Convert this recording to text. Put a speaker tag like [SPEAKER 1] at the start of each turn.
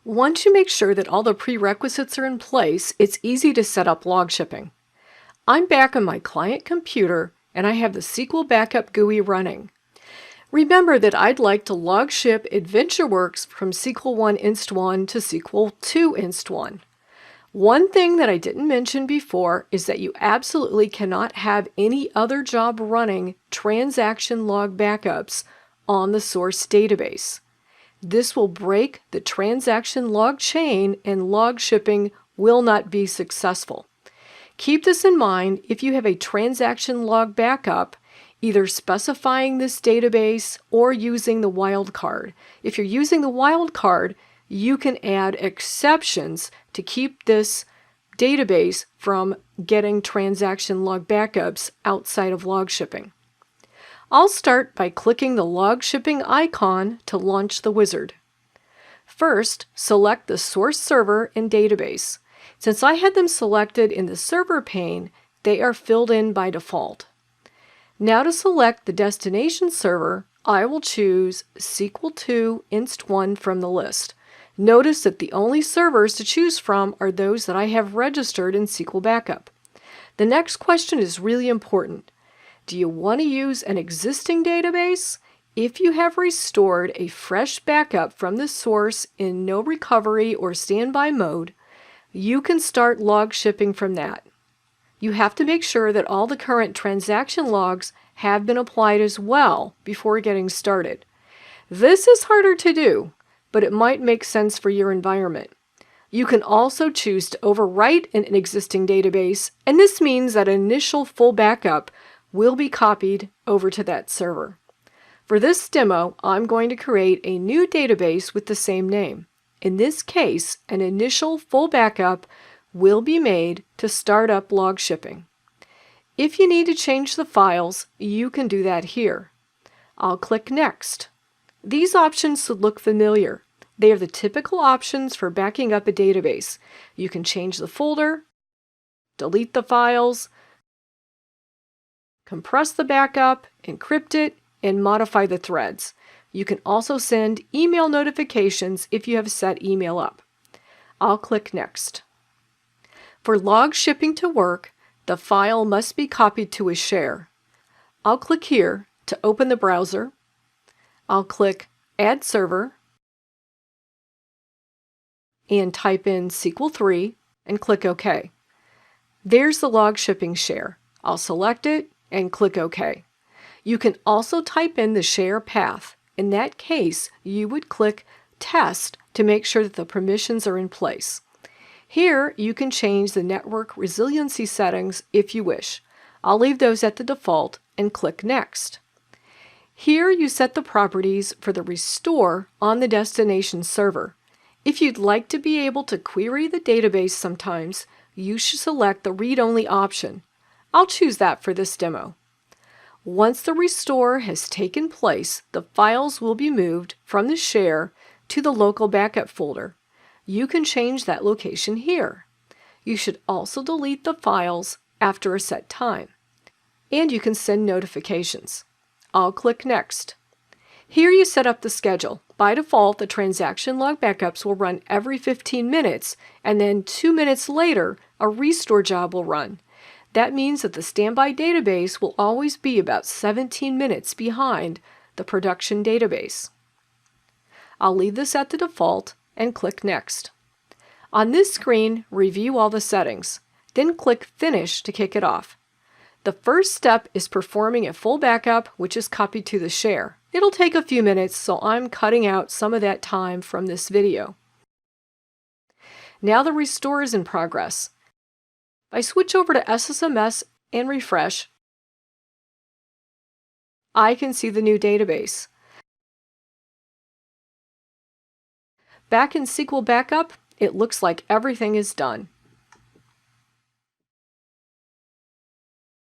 [SPEAKER 1] Once you make sure that all the prerequisites are in place, it's easy to set up log shipping. I'm back on my client computer and I have the SQL Backup GUI running. Remember that I'd like to log ship AdventureWorks from SQL 1 Inst 1 to SQL 2 Inst 1. One thing that I didn't mention before is that you absolutely cannot have any other job running transaction log backups on the source database. This will break the transaction log chain and log shipping will not be successful. Keep this in mind if you have a transaction log backup, either specifying this database or using the wildcard. If you're using the wildcard, you can add exceptions to keep this database from getting transaction log backups outside of log shipping. I'll start by clicking the log shipping icon to launch the wizard. First, select the source server and database. Since I had them selected in the server pane, they are filled in by default. Now to select the destination server, I will choose SQL 2 Inst 1 from the list. Notice that the only servers to choose from are those that I have registered in SQL Backup. The next question is really important. Do you want to use an existing database? If you have restored a fresh backup from the source in no recovery or standby mode, you can start log shipping from that. You have to make sure that all the current transaction logs have been applied as well before getting started. This is harder to do, but it might make sense for your environment. You can also choose to overwrite an existing database, and this means that initial full backup will be copied over to that server. For this demo, I'm going to create a new database with the same name. In this case, an initial full backup will be made to start up log shipping. If you need to change the files, you can do that here. I'll click Next. These options should look familiar. They are the typical options for backing up a database. You can change the folder, delete the files, compress the backup, encrypt it, and modify the threads. You can also send email notifications if you have set email up. I'll click Next. For log shipping to work, the file must be copied to a share. I'll click here to open the browser. I'll click Add Server and type in SQL 3 and click OK. There's the log shipping share. I'll select it and click OK. You can also type in the share path. In that case, you would click Test to make sure that the permissions are in place. Here, you can change the network resiliency settings if you wish. I'll leave those at the default and click Next. Here, you set the properties for the restore on the destination server. If you'd like to be able to query the database sometimes, you should select the read-only option. I'll choose that for this demo. Once the restore has taken place, the files will be moved from the share to the local backup folder. You can change that location here. You should also delete the files after a set time. And you can send notifications. I'll click Next. Here you set up the schedule. By default, the transaction log backups will run every 15 minutes, and then 2 minutes later, a restore job will run. That means that the standby database will always be about 17 minutes behind the production database. I'll leave this at the default and click Next. On this screen, review all the settings, then click Finish to kick it off. The first step is performing a full backup, which is copied to the share. It'll take a few minutes, so I'm cutting out some of that time from this video. Now the restore is in progress. If I switch over to SSMS and refresh, I can see the new database. Back in SQL Backup, it looks like everything is done.